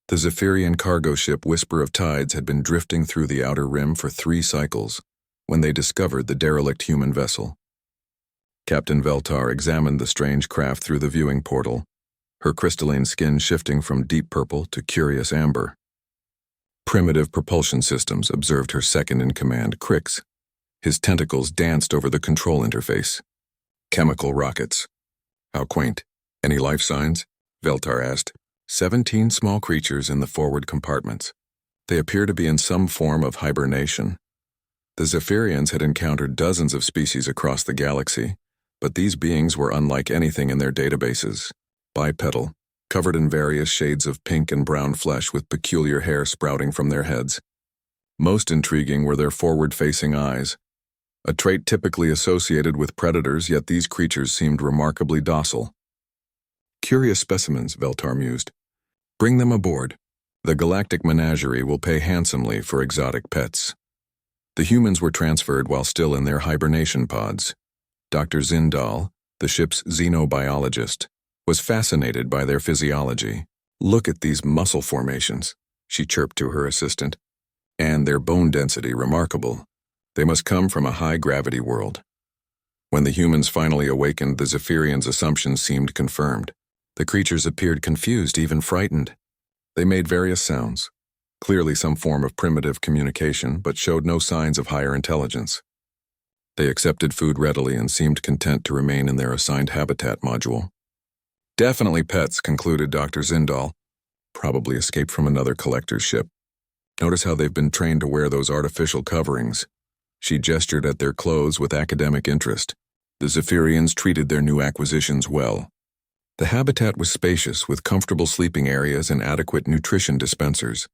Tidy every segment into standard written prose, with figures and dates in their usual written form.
The Zephyrian cargo ship Whisper of Tides had been drifting through the outer rim for 3 cycles when they discovered the derelict human vessel. Captain Veltar examined the strange craft through the viewing portal, her crystalline skin shifting from deep purple to curious amber. Primitive propulsion systems, observed her second-in-command, Crix. His tentacles danced over the control interface. Chemical rockets. How quaint. Any life signs? Veltar asked. 17 small creatures in the forward compartments. They appear to be in some form of hibernation. The Zephyrians had encountered dozens of species across the galaxy, but these beings were unlike anything in their databases. Bipedal, covered in various shades of pink and brown flesh with peculiar hair sprouting from their heads. Most intriguing were their forward-facing eyes, a trait typically associated with predators, yet these creatures seemed remarkably docile. Curious specimens, Veltar mused. Bring them aboard. The Galactic Menagerie will pay handsomely for exotic pets. The humans were transferred while still in their hibernation pods. Dr. Zindal, the ship's xenobiologist, was fascinated by their physiology. Look at these muscle formations, she chirped to her assistant. And their bone density remarkable. They must come from a high-gravity world. When the humans finally awakened, the Zephyrians' assumptions seemed confirmed. The creatures appeared confused, even frightened. They made various sounds, clearly some form of primitive communication, but showed no signs of higher intelligence. They accepted food readily and seemed content to remain in their assigned habitat module. Definitely pets, concluded Dr. Zindal. Probably escaped from another collector's ship. Notice how they've been trained to wear those artificial coverings. She gestured at their clothes with academic interest. The Zephyrians treated their new acquisitions well. The habitat was spacious, with comfortable sleeping areas and adequate nutrition dispensers.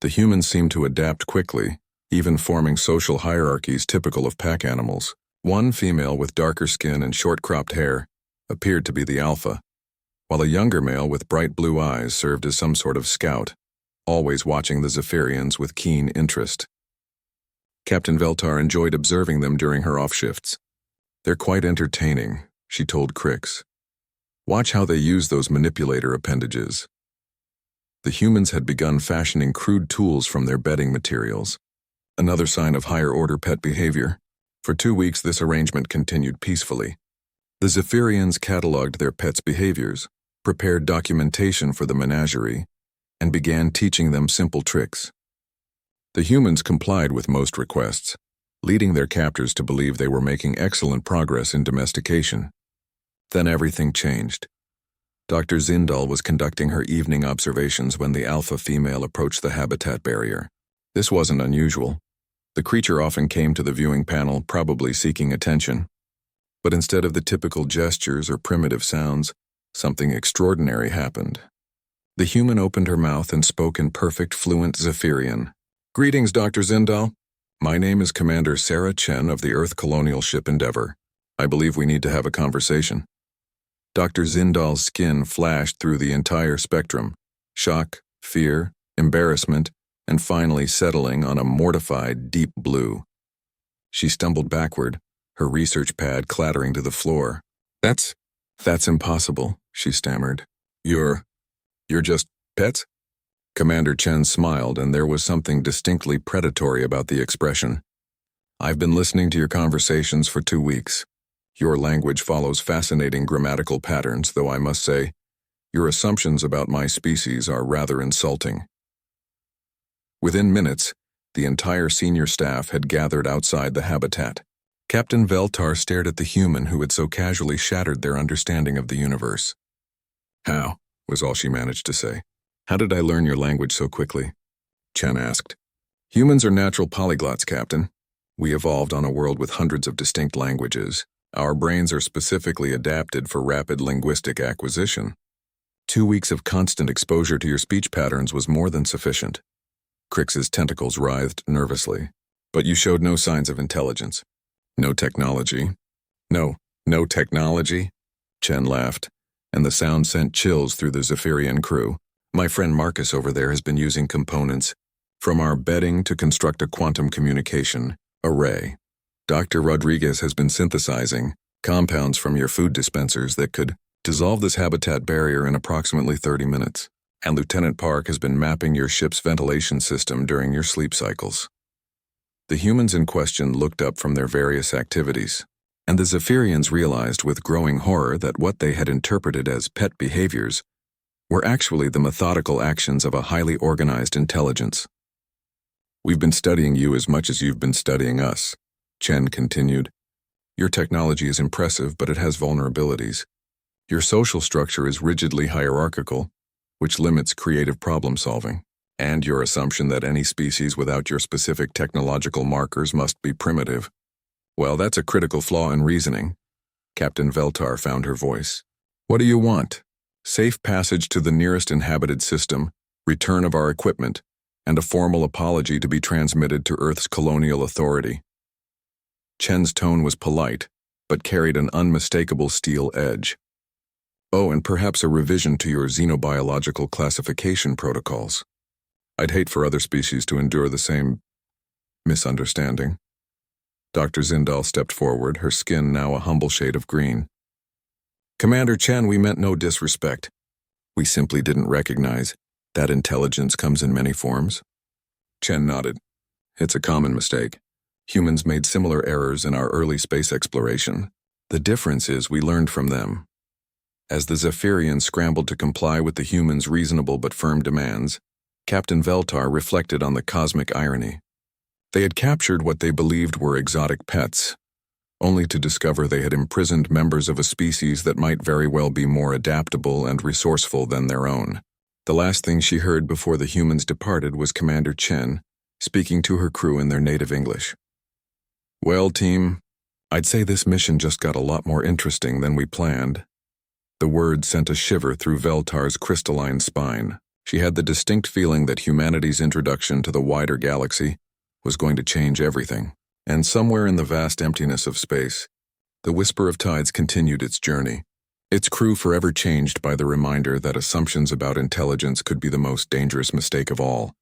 The humans seemed to adapt quickly, even forming social hierarchies typical of pack animals. One female with darker skin and short-cropped hair appeared to be the alpha, while a younger male with bright blue eyes served as some sort of scout, always watching the Zephyrians with keen interest. Captain Veltar enjoyed observing them during her off-shifts. They're quite entertaining, she told Crix. Watch how they use those manipulator appendages. The humans had begun fashioning crude tools from their bedding materials, another sign of higher-order pet behavior. For 2 weeks, this arrangement continued peacefully. The Zephyrians cataloged their pets' behaviors, prepared documentation for the menagerie, and began teaching them simple tricks. The humans complied with most requests, leading their captors to believe they were making excellent progress in domestication. Then everything changed. Dr. Zindal was conducting her evening observations when the alpha female approached the habitat barrier. This wasn't unusual. The creature often came to the viewing panel, probably seeking attention. But instead of the typical gestures or primitive sounds, something extraordinary happened. The human opened her mouth and spoke in perfect, fluent Zephyrian. Greetings, Dr. Zindal. My name is Commander Sarah Chen of the Earth Colonial Ship Endeavor. I believe we need to have a conversation. Dr. Zindal's skin flashed through the entire spectrum, shock, fear, embarrassment, and finally settling on a mortified deep blue. She stumbled backward, her research pad clattering to the floor. That's impossible, she stammered. You're just pets? Commander Chen smiled, and there was something distinctly predatory about the expression. I've been listening to your conversations for 2 weeks. Your language follows fascinating grammatical patterns, though I must say, your assumptions about my species are rather insulting. Within minutes, the entire senior staff had gathered outside the habitat. Captain Veltar stared at the human who had so casually shattered their understanding of the universe. How? Was all she managed to say. How did I learn your language so quickly? Chen asked. Humans are natural polyglots, Captain. We evolved on a world with hundreds of distinct languages. Our brains are specifically adapted for rapid linguistic acquisition. 2 weeks of constant exposure to your speech patterns was more than sufficient. Crix's tentacles writhed nervously. But you showed no signs of intelligence. No technology. No technology? Chen laughed, and the sound sent chills through the Zephyrian crew. My friend Marcus over there has been using components from our bedding to construct a quantum communication array. Dr. Rodriguez has been synthesizing compounds from your food dispensers that could dissolve this habitat barrier in approximately 30 minutes. and Lieutenant Park has been mapping your ship's ventilation system during your sleep cycles. The humans in question looked up from their various activities, and the Zephyrians realized with growing horror that what they had interpreted as pet behaviors were actually the methodical actions of a highly organized intelligence. "We've been studying you as much as you've been studying us," Chen continued. "Your technology is impressive, but it has vulnerabilities. Your social structure is rigidly hierarchical, which limits creative problem-solving, and your assumption that any species without your specific technological markers must be primitive. Well, that's a critical flaw in reasoning." Captain Veltar found her voice. "What do you want? Safe passage to the nearest inhabited system, return of our equipment, and a formal apology to be transmitted to Earth's colonial authority." Chen's tone was polite, but carried an unmistakable steel edge. "Oh, and perhaps a revision to your xenobiological classification protocols. I'd hate for other species to endure the same misunderstanding." Dr. Zindal stepped forward, her skin now a humble shade of green. "Commander Chen, we meant no disrespect. We simply didn't recognize that intelligence comes in many forms." Chen nodded. "It's a common mistake. Humans made similar errors in our early space exploration. The difference is we learned from them." As the Zephyrians scrambled to comply with the humans' reasonable but firm demands, Captain Veltar reflected on the cosmic irony. They had captured what they believed were exotic pets, only to discover they had imprisoned members of a species that might very well be more adaptable and resourceful than their own. The last thing she heard before the humans departed was Commander Chen speaking to her crew in their native English. "Well, team, I'd say this mission just got a lot more interesting than we planned." The word sent a shiver through Veltar's crystalline spine. She had the distinct feeling that humanity's introduction to the wider galaxy was going to change everything. And somewhere in the vast emptiness of space, the Whisper of Tides continued its journey, its crew forever changed by the reminder that assumptions about intelligence could be the most dangerous mistake of all.